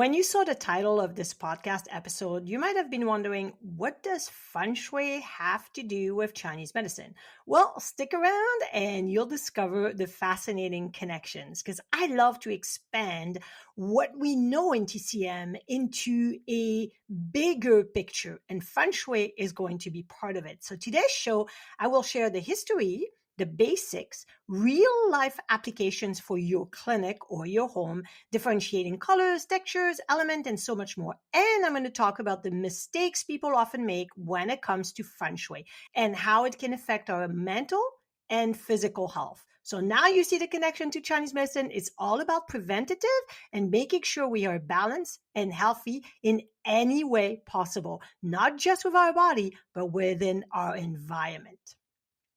When you saw the title of this podcast episode, you might have been wondering, what does Feng Shui have to do with Chinese medicine? Well, stick around and you'll discover the fascinating connections, because I love to expand what we know in TCM into a bigger picture, and Feng Shui is going to be part of it. So today's show, I will share the history, the basics, real life applications for your clinic or your home, differentiating colors, textures, element, and so much more. And I'm going to talk about the mistakes people often make when it comes to Feng Shui and how it can affect our mental and physical health. So now you see the connection to Chinese medicine. It's all about preventative and making sure we are balanced and healthy in any way possible, not just with our body, but within our environment.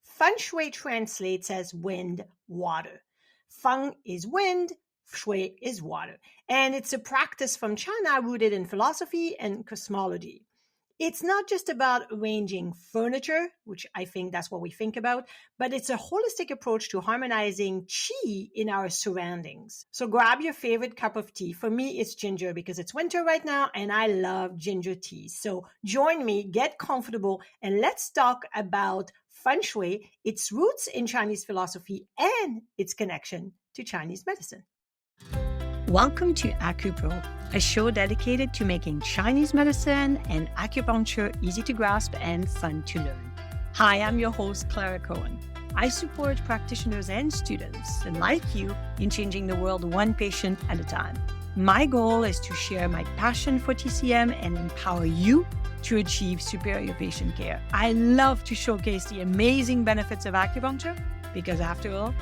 Feng Shui translates as wind, water. Feng is wind, Shui is water. And it's a practice from China rooted in philosophy and cosmology. It's not just about arranging furniture, which I think that's what we think about, but it's a holistic approach to harmonizing qi in our surroundings. So grab your favorite cup of tea. For me, it's ginger because it's winter right now and I love ginger tea. So join me, get comfortable, and let's talk about Feng Shui, its roots in Chinese philosophy, and its connection to Chinese medicine. Welcome to AcuPro, a show dedicated to making Chinese medicine and acupuncture easy to grasp and fun to learn. Hi, I'm your host, Clara Cohen. I support practitioners and students, and like you, in changing the world one patient at a time. My goal is to share my passion for TCM and empower you to achieve superior patient care. I love to showcase the amazing benefits of acupuncture because, after all,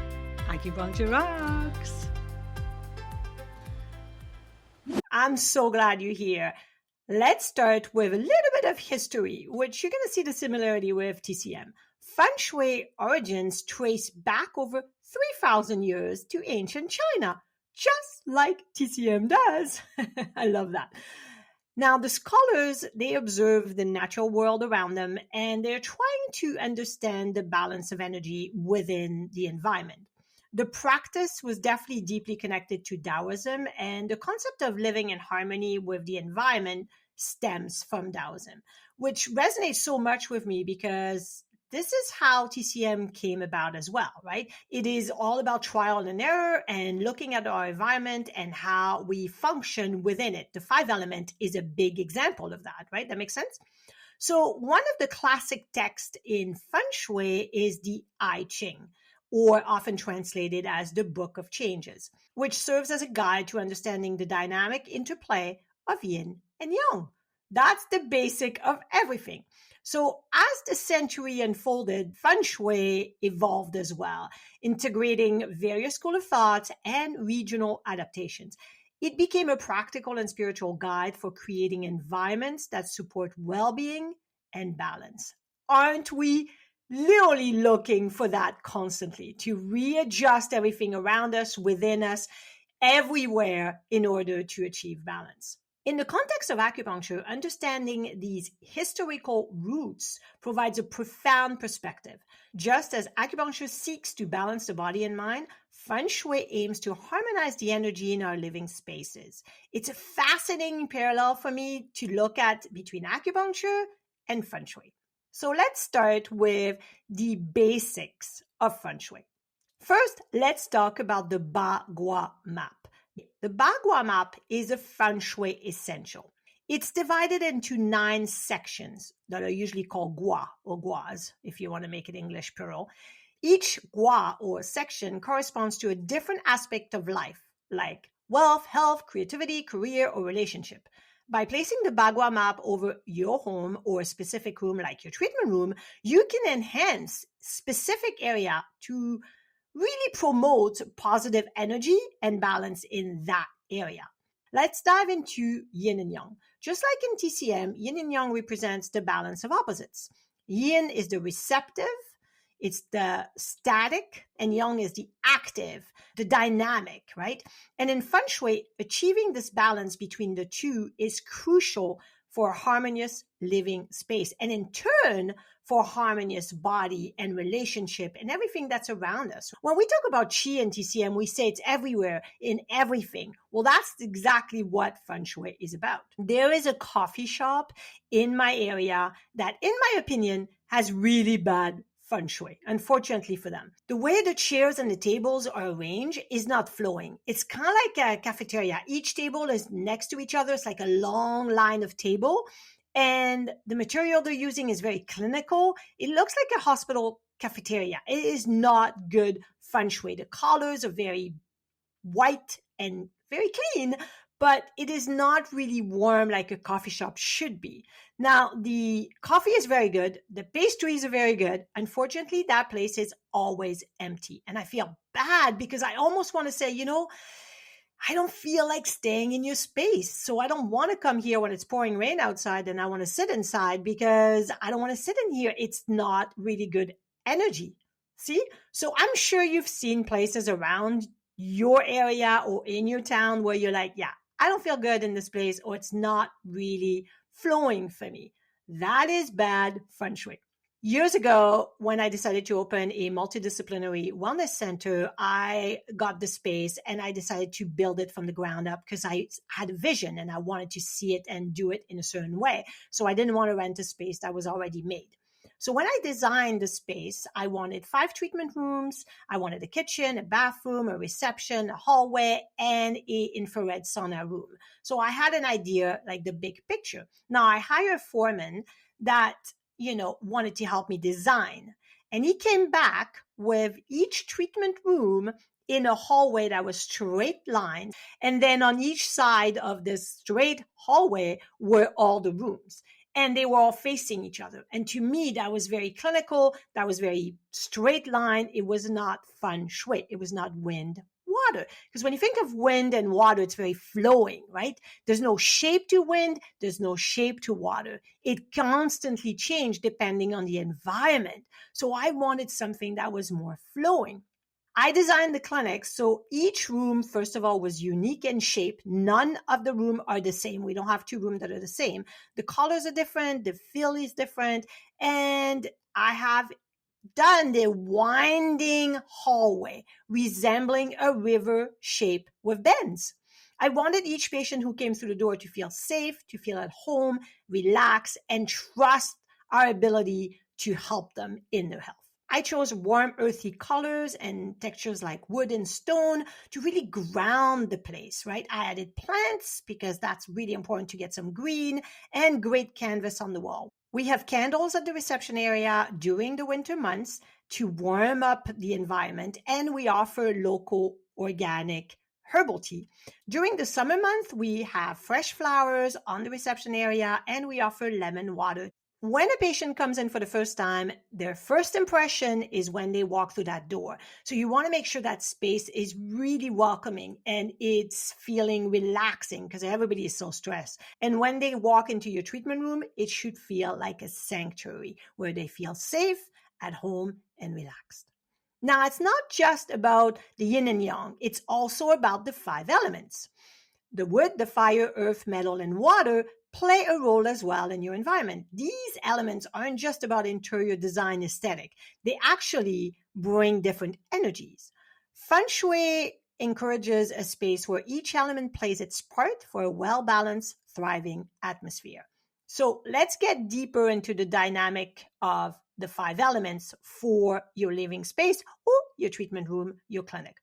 acupuncture rocks. I'm so glad you're here. Let's start with a little bit of history, which you're going to see the similarity with TCM. Feng Shui origins trace back over 3,000 years to ancient China, just like TCM does. I love that. Now, the scholars, they observe the natural world around them, and they're trying to understand the balance of energy within the environment. The practice was definitely deeply connected to Taoism, and the concept of living in harmony with the environment stems from Taoism, which resonates so much with me because this is how TCM came about as well, right? It is all about trial and error and looking at our environment and how we function within it. The 5 element is a big example of that, right? That makes sense? So one of the classic texts in Feng Shui is the I Ching, or often translated as the Book of Changes, which serves as a guide to understanding the dynamic interplay of yin and yang. That's the basic of everything. So as the century unfolded, Feng Shui evolved as well, integrating various schools of thought and regional adaptations. It became a practical and spiritual guide for creating environments that support well-being and balance. Aren't we literally looking for that constantly, to readjust everything around us, within us, everywhere in order to achieve balance? In the context of acupuncture, understanding these historical roots provides a profound perspective. Just as acupuncture seeks to balance the body and mind, Feng Shui aims to harmonize the energy in our living spaces. It's a fascinating parallel for me to look at between acupuncture and Feng Shui. So let's start with the basics of Feng Shui. First, let's talk about the Ba Gua Map. The Ba Gua Map is a Feng Shui essential. It's divided into 9 sections that are usually called gua or guas, if you want to make it English plural. Each gua or section corresponds to a different aspect of life, like wealth, health, creativity, career, or relationship. By placing the Ba Gua Map over your home or a specific room like your treatment room, you can enhance specific area to really promote positive energy and balance in that area. Let's dive into Yin and Yang. Just like in TCM, Yin and Yang represents the balance of opposites. Yin is the receptive, it's the static, and Yang is the active, the dynamic, right? And in Feng Shui, achieving this balance between the two is crucial for a harmonious living space, and in turn for harmonious body and relationship and everything that's around us. When we talk about Qi and TCM, we say it's everywhere in everything. Well, that's exactly what Feng Shui is about. There is a coffee shop in my area that, in my opinion, has really bad Feng Shui, unfortunately for them. The way the chairs and the tables are arranged is not flowing. It's kind of like a cafeteria. Each table is next to each other. It's like a long line of table. And the material they're using is very clinical. It looks like a hospital cafeteria. It is not good Feng Shui. The colors are very white and very clean, but it is not really warm like a coffee shop should be. Now, the coffee is very good. The pastries are very good. Unfortunately, that place is always empty. And I feel bad because I almost want to say, I don't feel like staying in your space. So I don't want to come here when it's pouring rain outside and I want to sit inside because I don't want to sit in here. It's not really good energy. See? So I'm sure you've seen places around your area or in your town where you're like, yeah, I don't feel good in this place, or it's not really flowing for me. That is bad Feng Shui. Years ago, when I decided to open a multidisciplinary wellness center, I got the space and I decided to build it from the ground up because I had a vision and I wanted to see it and do it in a certain way. So I didn't want to rent a space that was already made. So when I designed the space, I wanted 5 treatment rooms. I wanted a kitchen, a bathroom, a reception, a hallway, and an infrared sauna room. So I had an idea, like the big picture. Now I hired a foreman that wanted to help me design. And he came back with each treatment room in a hallway that was straight lines. And then on each side of this straight hallway were all the rooms. And they were all facing each other. And to me, that was very clinical. That was very straight line. It was not Feng Shui. It was not wind, water. Because when you think of wind and water, it's very flowing, right? There's no shape to wind. There's no shape to water. It constantly changed depending on the environment. So I wanted something that was more flowing. I designed the clinic so each room, first of all, was unique in shape. None of the rooms are the same. We don't have 2 rooms that are the same. The colors are different. The feel is different. And I have done the winding hallway resembling a river shape with bends. I wanted each patient who came through the door to feel safe, to feel at home, relax, and trust our ability to help them in their health. I chose warm, earthy colors and textures like wood and stone to really ground the place, right? I added plants because that's really important to get some green, and great canvas on the wall. We have candles at the reception area during the winter months to warm up the environment, and we offer local organic herbal tea. During the summer month, we have fresh flowers on the reception area, and we offer lemon water. When a patient comes in for the first time, their first impression is when they walk through that door. So you want to make sure that space is really welcoming and it's feeling relaxing because everybody is so stressed. And when they walk into your treatment room, it should feel like a sanctuary where they feel safe, at home, and relaxed. Now, it's not just about the yin and yang. It's also about the 5 elements. The wood, the fire, earth, metal, and water play a role as well in your environment. These elements aren't just about interior design aesthetic. They actually bring different energies. Feng Shui encourages a space where each element plays its part for a well-balanced, thriving atmosphere. So let's get deeper into the dynamic of the 5 elements for your living space or your treatment room, your clinic.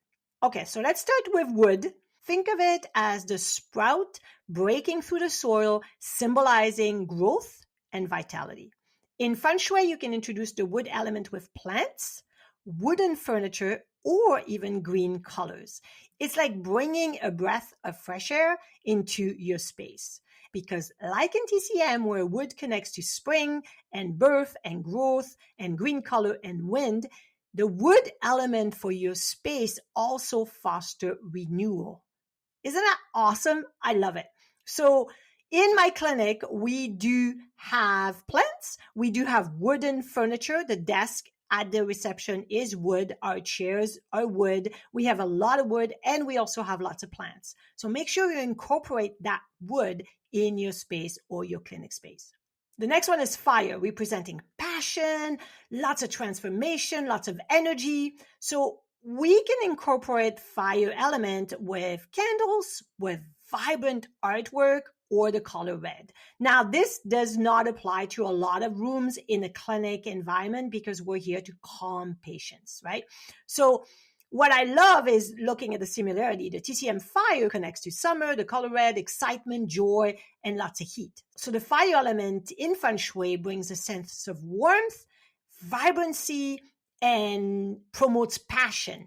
Okay, so let's start with wood. Think of it as the sprout breaking through the soil, symbolizing growth and vitality. In Feng Shui, you can introduce the wood element with plants, wooden furniture, or even green colors. It's like bringing a breath of fresh air into your space. Because like in TCM, where wood connects to spring and birth and growth and green color and wind, the wood element for your space also fosters renewal. Isn't that awesome? I love it. So in my clinic, we do have plants. We do have wooden furniture. The desk at the reception is wood. Our chairs are wood. We have a lot of wood, and we also have lots of plants. So make sure you incorporate that wood in your space or your clinic space. The next one is fire, representing passion, lots of transformation, lots of energy. So we can incorporate fire element with candles, with vibrant artwork, or the color red. Now, this does not apply to a lot of rooms in a clinic environment because we're here to calm patients, right? So what I love is looking at the similarity. The TCM fire connects to summer, the color red, excitement, joy, and lots of heat. So the fire element in Feng Shui brings a sense of warmth, vibrancy, and promotes passion.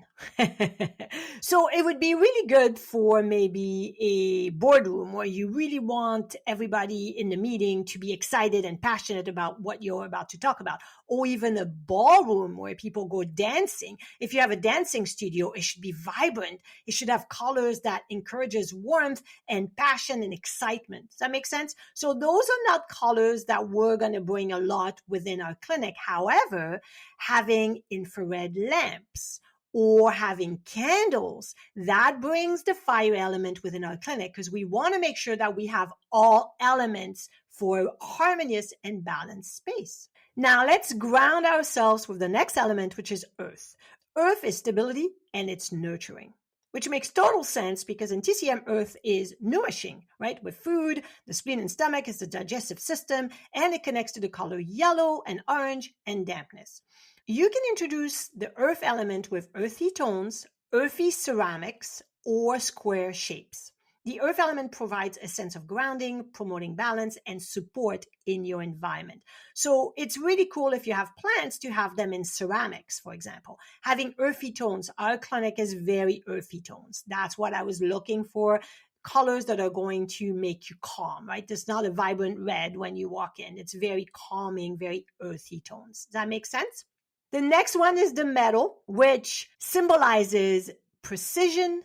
So it would be really good for maybe a boardroom where you really want everybody in the meeting to be excited and passionate about what you're about to talk about, or even a ballroom where people go dancing. If you have a dancing studio, it should be vibrant. It should have colors that encourages warmth and passion and excitement. Does that make sense? So those are not colors that we're going to bring a lot within our clinic. However, having infrared lamps or having candles, that brings the fire element within our clinic because we want to make sure that we have all elements for harmonious and balanced space. Now let's ground ourselves with the next element, which is earth. Earth is stability and it's nurturing, which makes total sense because in TCM, earth is nourishing, right? With food, the spleen and stomach is the digestive system, and it connects to the color yellow and orange and dampness. You can introduce the earth element with earthy tones, earthy ceramics, or square shapes. The earth element provides a sense of grounding, promoting balance, and support in your environment. So it's really cool if you have plants to have them in ceramics, for example. Having earthy tones. Our clinic is very earthy tones. That's what I was looking for. Colors that are going to make you calm, right? It's not a vibrant red when you walk in. It's very calming, very earthy tones. Does that make sense? The next one is the metal, which symbolizes precision,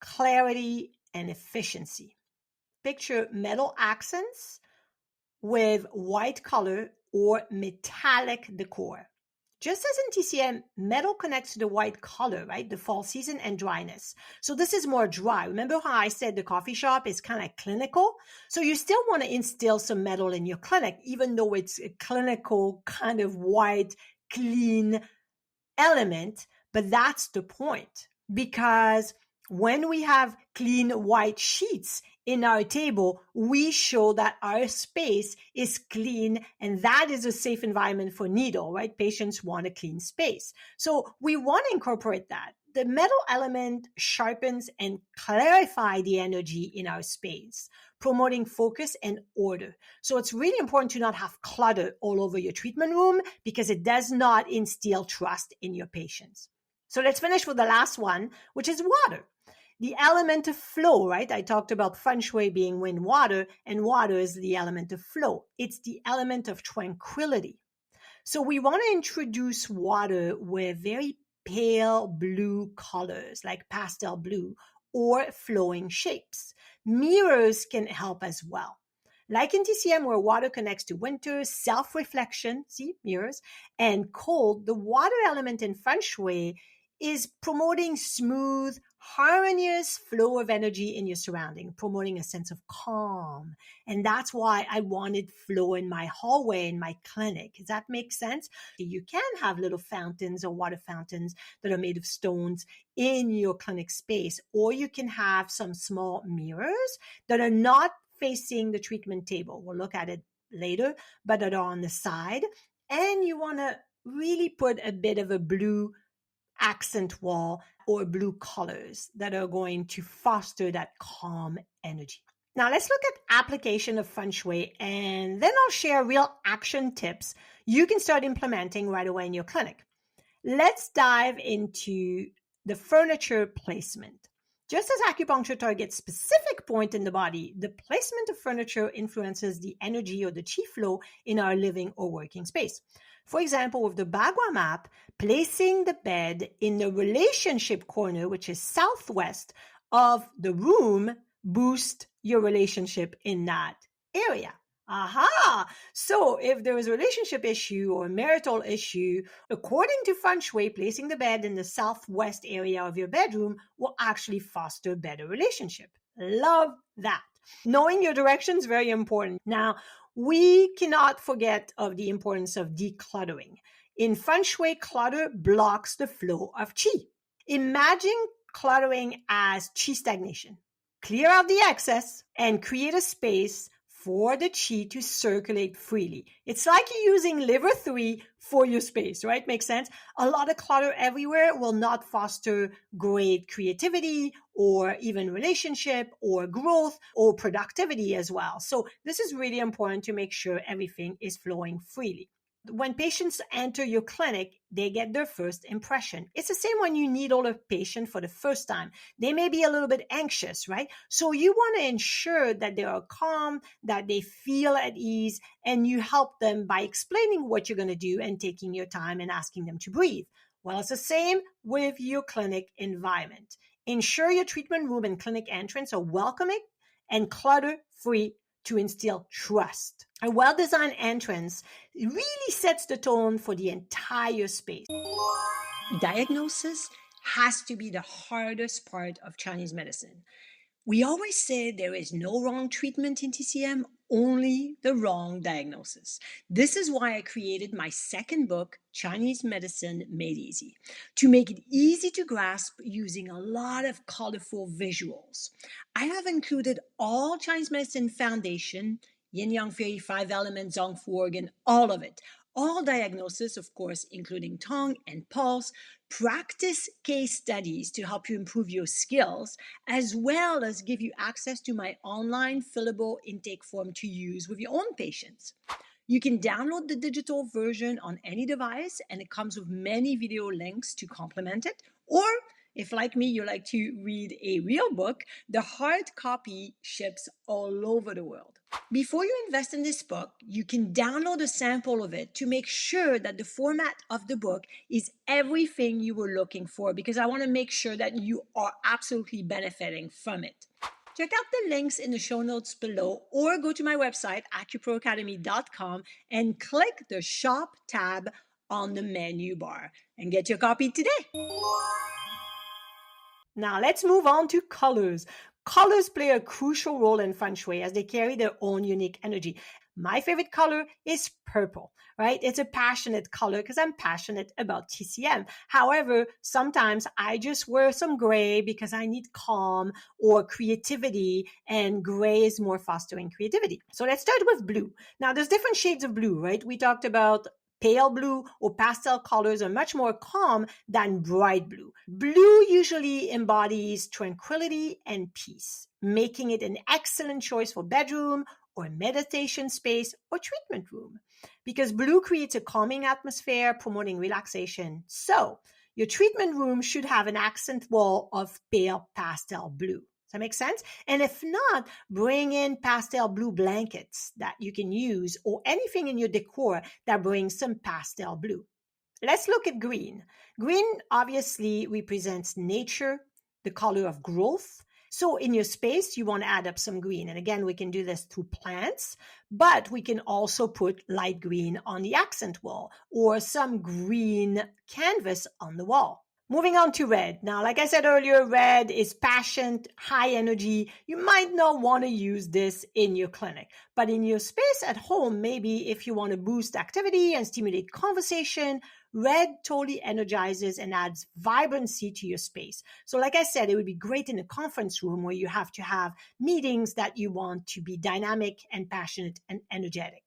clarity, and efficiency. Picture metal accents with white color or metallic decor. Just as in TCM, metal connects to the white color, right? The fall season and dryness. So this is more dry. Remember how I said the coffee shop is kind of clinical? So you still want to instill some metal in your clinic, even though it's a clinical kind of white, clean element. But that's the point, because when we have clean white sheets in our table, we show that our space is clean, and that is a safe environment for needle, right? Patients want a clean space. So we want to incorporate that. The metal element sharpens and clarifies the energy in our space, promoting focus and order. So it's really important to not have clutter all over your treatment room because it does not instill trust in your patients. So let's finish with the last one, which is water. The element of flow, right? I talked about Feng Shui being wind, water, and water is the element of flow. It's the element of tranquility. So we want to introduce water with very pale blue colors, like pastel blue, or flowing shapes. Mirrors can help as well. Like in TCM, where water connects to winter, self-reflection, see, mirrors, and cold, the water element in Feng Shui is promoting smooth, harmonious flow of energy in your surrounding, promoting a sense of calm. And that's why I wanted flow in my hallway, in my clinic. Does that make sense? You can have little fountains or water fountains that are made of stones in your clinic space, or you can have some small mirrors that are not facing the treatment table. We'll look at it later, but that are on the side. And you want to really put a bit of a blue accent wall or blue colors that are going to foster that calm energy. Now let's look at application of Feng Shui, and then I'll share real action tips you can start implementing right away in your clinic. Let's dive into the furniture placement. Just as acupuncture targets specific point in the body, the placement of furniture influences the energy or the chi flow in our living or working space. For example, with the Ba Gua Map, placing the bed in the relationship corner, which is southwest of the room, boosts your relationship in that area. Aha! So if there is a relationship issue or marital issue, according to Feng Shui, placing the bed in the southwest area of your bedroom will actually foster a better relationship. Love that. Knowing your direction is very important. Now, we cannot forget of the importance of decluttering. In Feng Shui, clutter blocks the flow of qi. Imagine cluttering as qi stagnation. Clear out the excess and create a space for the qi to circulate freely. It's like you're using liver 3 for your space, right? Makes sense? A lot of clutter everywhere will not foster great creativity or even relationship or growth or productivity as well. So this is really important to make sure everything is flowing freely. When patients enter your clinic, they get their first impression. It's the same when you needle a patient for the first time. They may be a little bit anxious, right? So you want to ensure that they are calm, that they feel at ease, and you help them by explaining what you're going to do and taking your time and asking them to breathe. Well, it's the same with your clinic environment. Ensure your treatment room and clinic entrance are welcoming and clutter-free to instill trust. A well-designed entrance really sets the tone for the entire space. Diagnosis has to be the hardest part of Chinese medicine. We always say there is no wrong treatment in TCM, only the wrong diagnosis. This is why I created my second book, Chinese Medicine Made Easy, to make it easy to grasp using a lot of colorful visuals. I have included all Chinese medicine foundation, Yin Yang Theory, 5 elements, Zong Fu organ, all of it. All diagnosis, of course, including tongue and pulse, practice case studies to help you improve your skills, as well as give you access to my online fillable intake form to use with your own patients. You can download the digital version on any device, and it comes with many video links to complement it. Or if, like me, you like to read a real book, the hard copy ships all over the world. Before you invest in this book, you can download a sample of it to make sure that the format of the book is everything you were looking for, because I want to make sure that you are absolutely benefiting from it. Check out the links in the show notes below, or go to my website, acuproacademy.com, and click the Shop tab on the menu bar and get your copy today. Now let's move on to colors. Colors play a crucial role in Feng Shui as they carry their own unique energy. My favorite color is purple, right? It's a passionate color because I'm passionate about TCM. However, sometimes I just wear some gray because I need calm or creativity, and gray is more fostering creativity. So let's start with blue. Now, there's different shades of blue, right? We talked about pale blue or pastel colors are much more calm than bright blue. Blue usually embodies tranquility and peace, making it an excellent choice for bedroom or meditation space or treatment room, because blue creates a calming atmosphere, promoting relaxation. So your treatment room should have an accent wall of pale pastel blue. Does that make sense? And if not, bring in pastel blue blankets that you can use, or anything in your decor that brings some pastel blue. Let's look at green. Green obviously represents nature, the color of growth. So in your space, you want to add up some green. And again, we can do this through plants, but we can also put light green on the accent wall or some green canvas on the wall. Moving on to red. Now, like I said earlier, red is passion, high energy. You might not want to use this in your clinic, but in your space at home, maybe if you want to boost activity and stimulate conversation, red totally energizes and adds vibrancy to your space. So like I said, it would be great in a conference room where you have to have meetings that you want to be dynamic and passionate and energetic.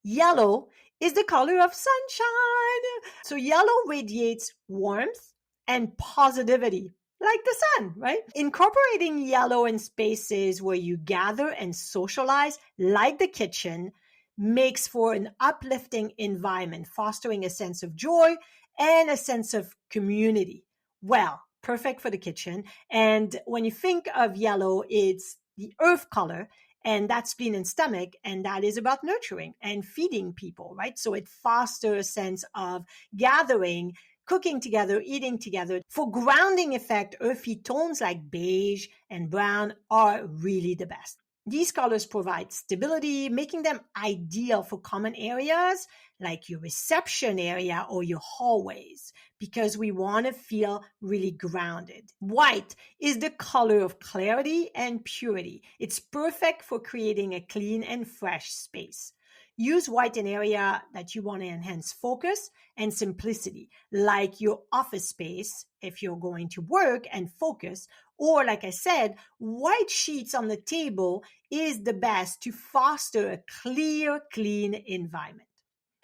Yellow is the color of sunshine. So yellow radiates warmth and positivity, like the sun, right? Incorporating yellow in spaces where you gather and socialize, like the kitchen, makes for an uplifting environment, fostering a sense of joy and a sense of community. Well, perfect for the kitchen. And when you think of yellow, it's the earth color, and that's spleen and stomach, and that is about nurturing and feeding people, right? So it fosters a sense of gathering, cooking together, eating together. For grounding effect, earthy tones like beige and brown are really the best. These colors provide stability, making them ideal for common areas like your reception area or your hallways, because we want to feel really grounded. White is the color of clarity and purity. It's perfect for creating a clean and fresh space. Use white in area that you want to enhance focus and simplicity, like your office space if you're going to work and focus, or like I said, white sheets on the table is the best to foster a clear, clean environment.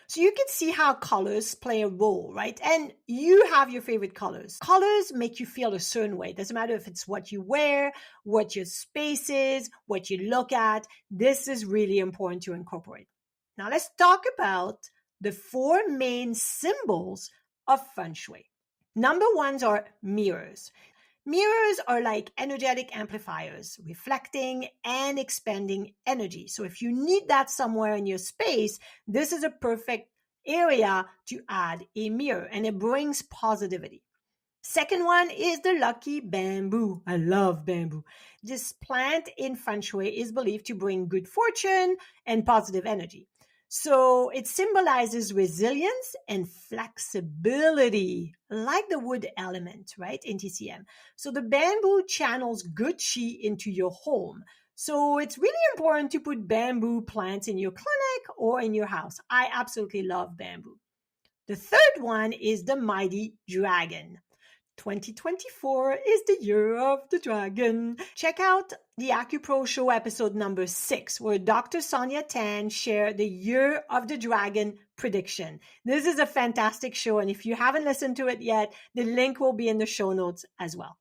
So you can see how colors play a role, right? And you have your favorite colors. Colors make you feel a certain way. It doesn't matter if it's what you wear, what your space is, what you look at. This is really important to incorporate. Now let's talk about the four main symbols of Feng Shui. Number ones are mirrors. Mirrors are like energetic amplifiers, reflecting and expanding energy. So if you need that somewhere in your space, this is a perfect area to add a mirror, and it brings positivity. Second one is the lucky bamboo. I love bamboo. This plant in Feng Shui is believed to bring good fortune and positive energy. So it symbolizes resilience and flexibility, like the wood element, right, in TCM. So the bamboo channels good chi into your home. So it's really important to put bamboo plants in your clinic or in your house. I absolutely love bamboo. The third one is the mighty dragon. 2024 is the year of the dragon. Check out the AcuPro Show episode number 6, where Dr. Sonia Tan shared the year of the dragon prediction. This is a fantastic show, and if you haven't listened to it yet, the link will be in the show notes as well.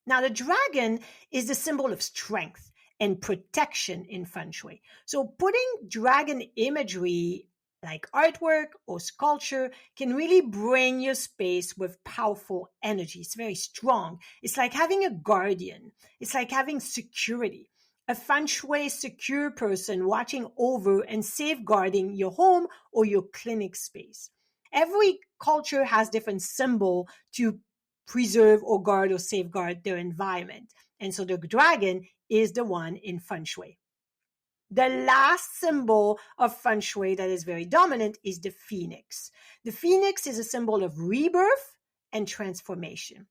Now, the dragon is the symbol of strength and protection in Feng Shui. So putting dragon imagery like artwork or sculpture can really bring your space with powerful energy. It's very strong. It's like having a guardian. It's like having security. A Feng Shui secure person watching over and safeguarding your home or your clinic space. Every culture has different symbol to preserve or guard or safeguard their environment. And so the dragon is the one in Feng Shui. The last symbol of Feng Shui that is very dominant is the phoenix. The phoenix is a symbol of rebirth and transformation.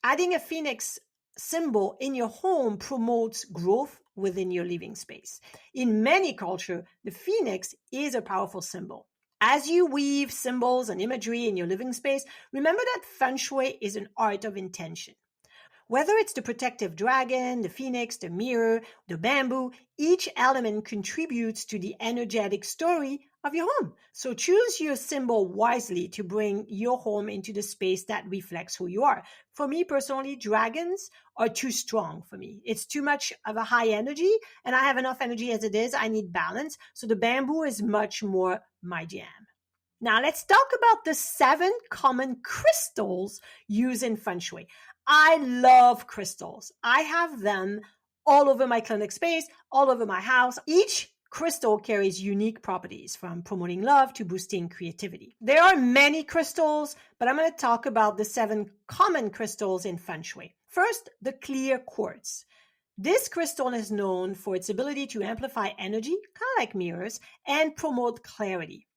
Adding a phoenix symbol in your home promotes growth within your living space. In many cultures, the phoenix is a powerful symbol. As you weave symbols and imagery in your living space, remember that Feng Shui is an art of intention. Whether it's the protective dragon, the phoenix, the mirror, the bamboo, each element contributes to the energetic story of your home. So choose your symbol wisely to bring your home into the space that reflects who you are. For me personally, dragons are too strong for me. It's too much of a high energy, and I have enough energy as it is. I need balance. So the bamboo is much more my jam. Now let's talk about the 7 common crystals used in Feng Shui. I love crystals. I have them all over my clinic space, all over my house. Each crystal carries unique properties, from promoting love to boosting creativity. There are many crystals, but I'm going to talk about the 7 common crystals in Feng Shui. First, the clear quartz. This crystal is known for its ability to amplify energy, kind of like mirrors, and promote clarity.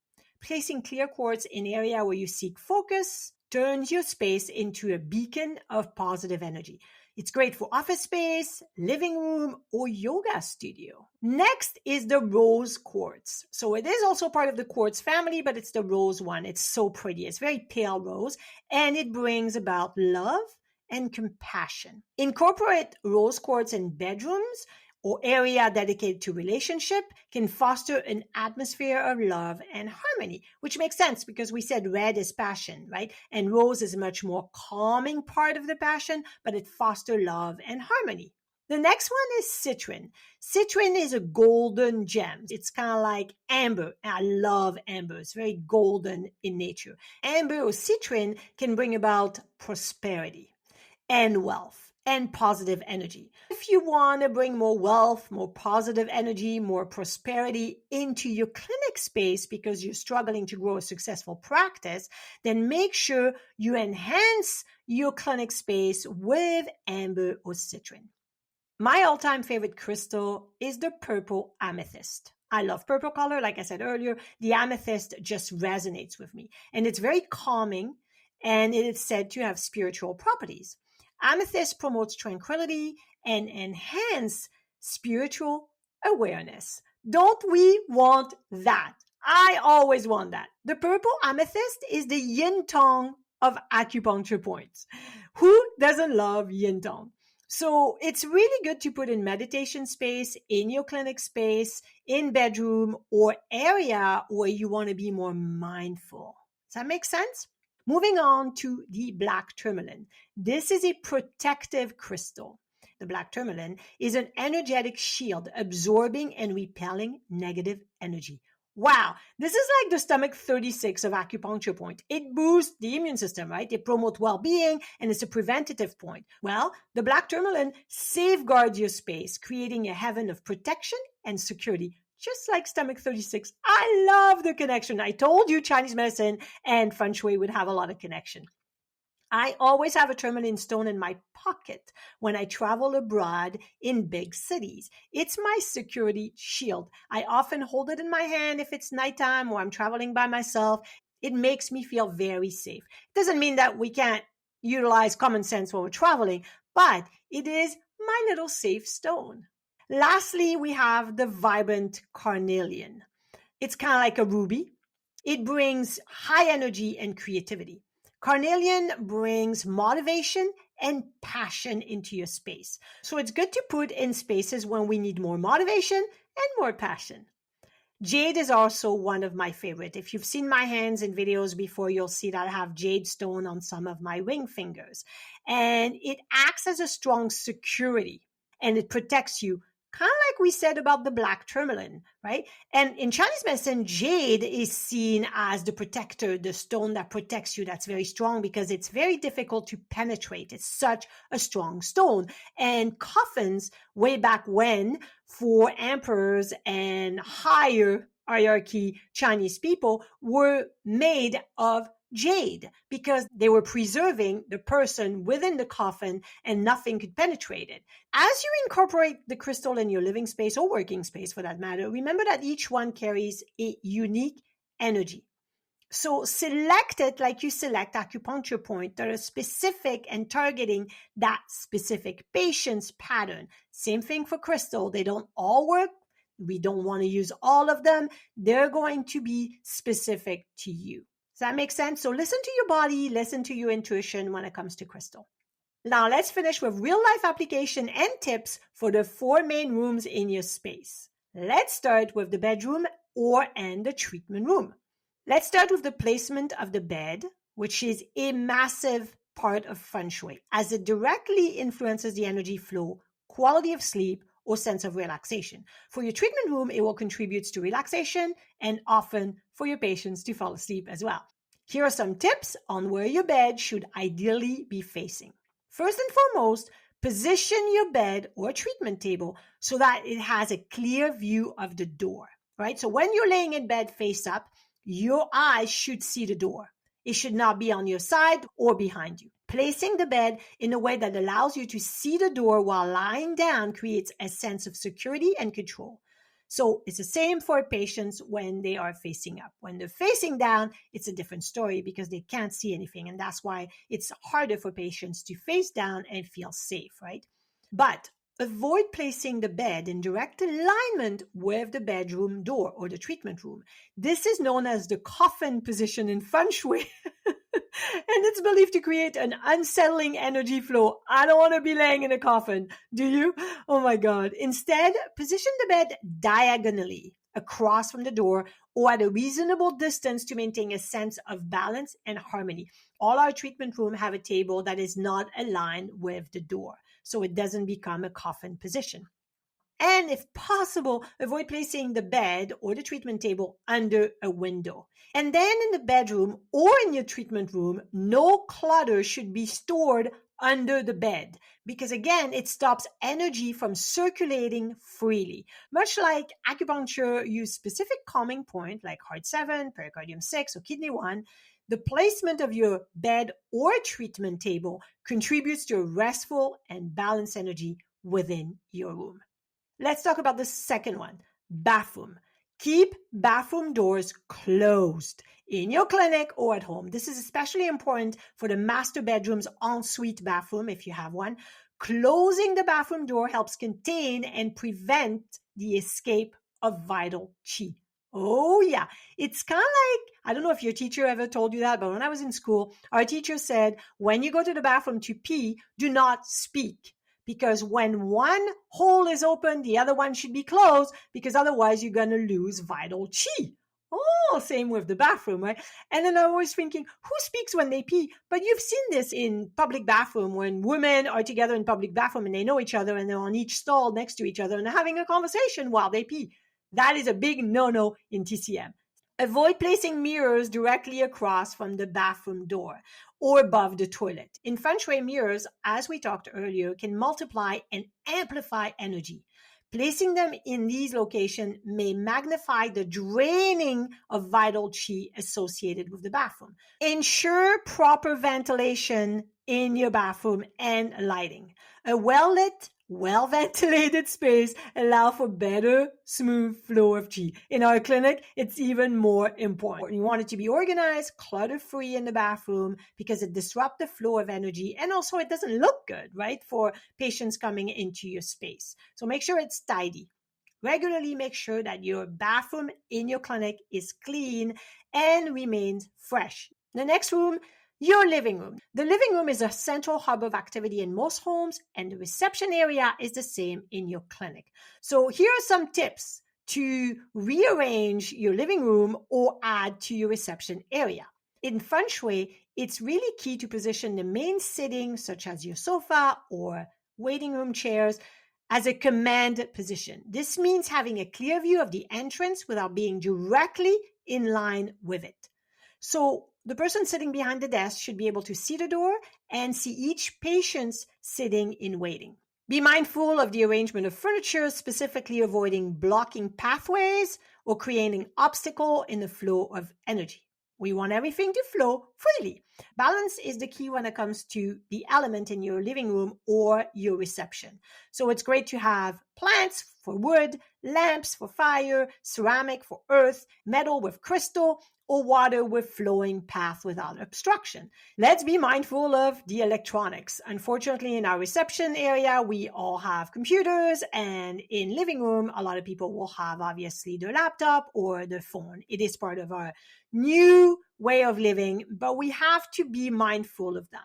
Placing clear quartz in an area where you seek focus turns your space into a beacon of positive energy. It's great for office space, living room, or yoga studio. Next is the rose quartz. So it is also part of the quartz family, but it's the rose one. It's so pretty. It's very pale rose, and it brings about love and compassion. Incorporate rose quartz in bedrooms or area dedicated to relationship can foster an atmosphere of love and harmony, which makes sense because we said red is passion, right? And rose is a much more calming part of the passion, but it fosters love and harmony. The next one is citrine. Citrine is a golden gem. It's kind of like amber. I love amber. It's very golden in nature. Amber or citrine can bring about prosperity and wealth and positive energy. If you want to bring more wealth, more positive energy, more prosperity into your clinic space because you're struggling to grow a successful practice, then make sure you enhance your clinic space with amber or citrine. My all-time favorite crystal is the purple amethyst. I love purple color. Like I said earlier, the amethyst just resonates with me. And it's very calming, and it is said to have spiritual properties. Amethyst promotes tranquility and enhance spiritual awareness. Don't we want that? I always want that. The purple amethyst is the yin tong of acupuncture points. Who doesn't love yin tong? So it's really good to put in meditation space, in your clinic space, in bedroom, or area where you want to be more mindful. Does that make sense? Moving on to the black tourmaline. This is a protective crystal. The black tourmaline is an energetic shield absorbing and repelling negative energy. Wow, this is like the stomach 36 of acupuncture point. It boosts the immune system, right? It promotes well-being, and it's a preventative point. Well, the black tourmaline safeguards your space, creating a heaven of protection and security, just like stomach 36. I love the connection. I told you Chinese medicine and Feng Shui would have a lot of connection. I always have a tourmaline stone in my pocket when I travel abroad in big cities. It's my security shield. I often hold it in my hand if it's nighttime or I'm traveling by myself. It makes me feel very safe. It doesn't mean that we can't utilize common sense when we're traveling, but it is my little safe stone. Lastly, we have the vibrant carnelian. It's kind of like a ruby. It brings high energy and creativity. Carnelian brings motivation and passion into your space. So it's good to put in spaces when we need more motivation and more passion. Jade is also one of my favorite. If you've seen my hands in videos before, you'll see that I have jade stone on some of my ring fingers. And it acts as a strong security, and it protects you, kind of like we said about the black tourmaline, right? And in Chinese medicine, jade is seen as the protector, the stone that protects you. That's very strong because it's very difficult to penetrate. It's such a strong stone. And coffins, way back when, for emperors and higher hierarchy Chinese people, were made of jade because they were preserving the person within the coffin and nothing could penetrate it. As you incorporate the crystal in your living space or working space for that matter, remember that each one carries a unique energy. So select it like you select acupuncture point that are specific and targeting that specific patient's pattern. Same thing for crystal. They don't all work. We don't want to use all of them. They're going to be specific to you. Does that make sense? So listen to your body, listen to your intuition when it comes to crystal. Now let's finish with real life application and tips for the 4 main rooms in your space. Let's start with the bedroom and the treatment room. Let's start with the placement of the bed, which is a massive part of Feng Shui, as it directly influences the energy flow, quality of sleep, or sense of relaxation. For your treatment room, it will contribute to relaxation and often for your patients to fall asleep as well. Here are some tips on where your bed should ideally be facing. First and foremost, position your bed or treatment table so that it has a clear view of the door, right? So when you're laying in bed face up, your eyes should see the door. It should not be on your side or behind you. Placing the bed in a way that allows you to see the door while lying down creates a sense of security and control. So it's the same for patients when they are facing up. When they're facing down, it's a different story because they can't see anything. And that's why it's harder for patients to face down and feel safe, right? But avoid placing the bed in direct alignment with the bedroom door or the treatment room. This is known as the coffin position in Feng Shui. And it's believed to create an unsettling energy flow. I don't want to be laying in a coffin. Do you? Oh my God. Instead, position the bed diagonally across from the door or at a reasonable distance to maintain a sense of balance and harmony. All our treatment room have a table that is not aligned with the door, so it doesn't become a coffin position. And if possible, avoid placing the bed or the treatment table under a window. And then in the bedroom or in your treatment room, no clutter should be stored under the bed because, again, it stops energy from circulating freely. Much like acupuncture use specific calming point like heart 7, pericardium 6, or kidney 1, the placement of your bed or treatment table contributes to a restful and balanced energy within your room. Let's talk about the second one, bathroom. Keep bathroom doors closed in your clinic or at home. This is especially important for the master bedroom's ensuite bathroom, if you have one. Closing the bathroom door helps contain and prevent the escape of vital qi. Oh, yeah. It's kind of like, I don't know if your teacher ever told you that, but when I was in school, our teacher said, when you go to the bathroom to pee, do not speak. Because when one hole is open, the other one should be closed, because otherwise you're going to lose vital qi. Oh, same with the bathroom, right? And then I was thinking, who speaks when they pee? But you've seen this in public bathroom when women are together in public bathroom and they know each other and they're on each stall next to each other and they're having a conversation while they pee. That is a big no-no in TCM. Avoid placing mirrors directly across from the bathroom door or above the toilet. In Feng Shui, mirrors, as we talked earlier, can multiply and amplify energy. Placing them in these locations may magnify the draining of vital qi associated with the bathroom. Ensure proper ventilation in your bathroom and lighting. A well-lit, well-ventilated space allows for better, smooth flow of qi. In our clinic, it's even more important. You want it to be organized, clutter-free in the bathroom because it disrupts the flow of energy, and also it doesn't look good, right, for patients coming into your space. So make sure it's tidy. Regularly make sure that your bathroom in your clinic is clean and remains fresh. The next room, your living room. The living room is a central hub of activity in most homes, and the reception area is the same in your clinic. So here are some tips to rearrange your living room or add to your reception area. In Feng Shui, it's really key to position the main sitting, such as your sofa or waiting room chairs, as a command position. This means having a clear view of the entrance without being directly in line with it. So the person sitting behind the desk should be able to see the door and see each patient sitting in waiting. Be mindful of the arrangement of furniture, specifically avoiding blocking pathways or creating obstacle in the flow of energy. We want everything to flow freely. Balance is the key when it comes to the element in your living room or your reception. So it's great to have plants for wood, lamps for fire, ceramic for earth, metal with crystal, or water with flowing path without obstruction. Let's be mindful of the electronics. Unfortunately, in our reception area, we all have computers, and in living room, a lot of people will have obviously their laptop or their phone. It is part of our new way of living, but we have to be mindful of them.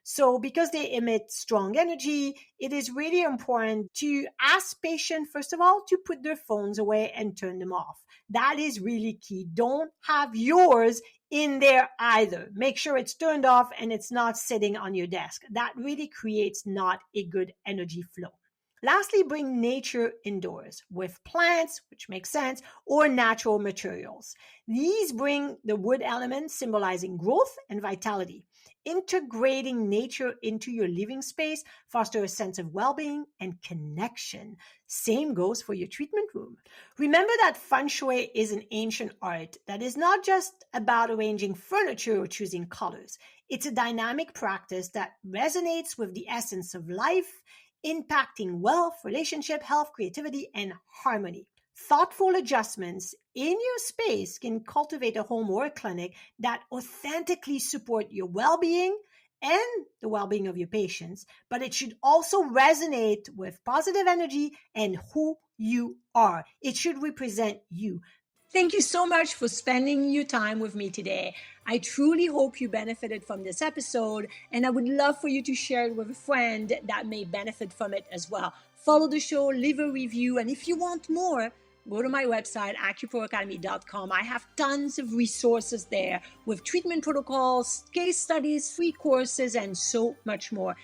So because they emit strong energy, it is really important to ask patients, first of all, to put their phones away and turn them off. That is really key. Don't have yours in there either. Make sure it's turned off and it's not sitting on your desk. That really creates not a good energy flow. Lastly, bring nature indoors with plants, which makes sense, or natural materials. These bring the wood element symbolizing growth and vitality. Integrating nature into your living space fosters a sense of well-being and connection. Same goes for your treatment room. Remember that Feng Shui is an ancient art that is not just about arranging furniture or choosing colors. It's a dynamic practice that resonates with the essence of life, impacting wealth, relationship, health, creativity, and harmony. Thoughtful adjustments in your space can cultivate a home or a clinic that authentically support your well-being and the well-being of your patients, but it should also resonate with positive energy and who you are. It should represent you. Thank you so much for spending your time with me today. I truly hope you benefited from this episode, and I would love for you to share it with a friend that may benefit from it as well. Follow the show, leave a review, and if you want more, go to my website, acuproacademy.com. I have tons of resources there with treatment protocols, case studies, free courses, and so much more.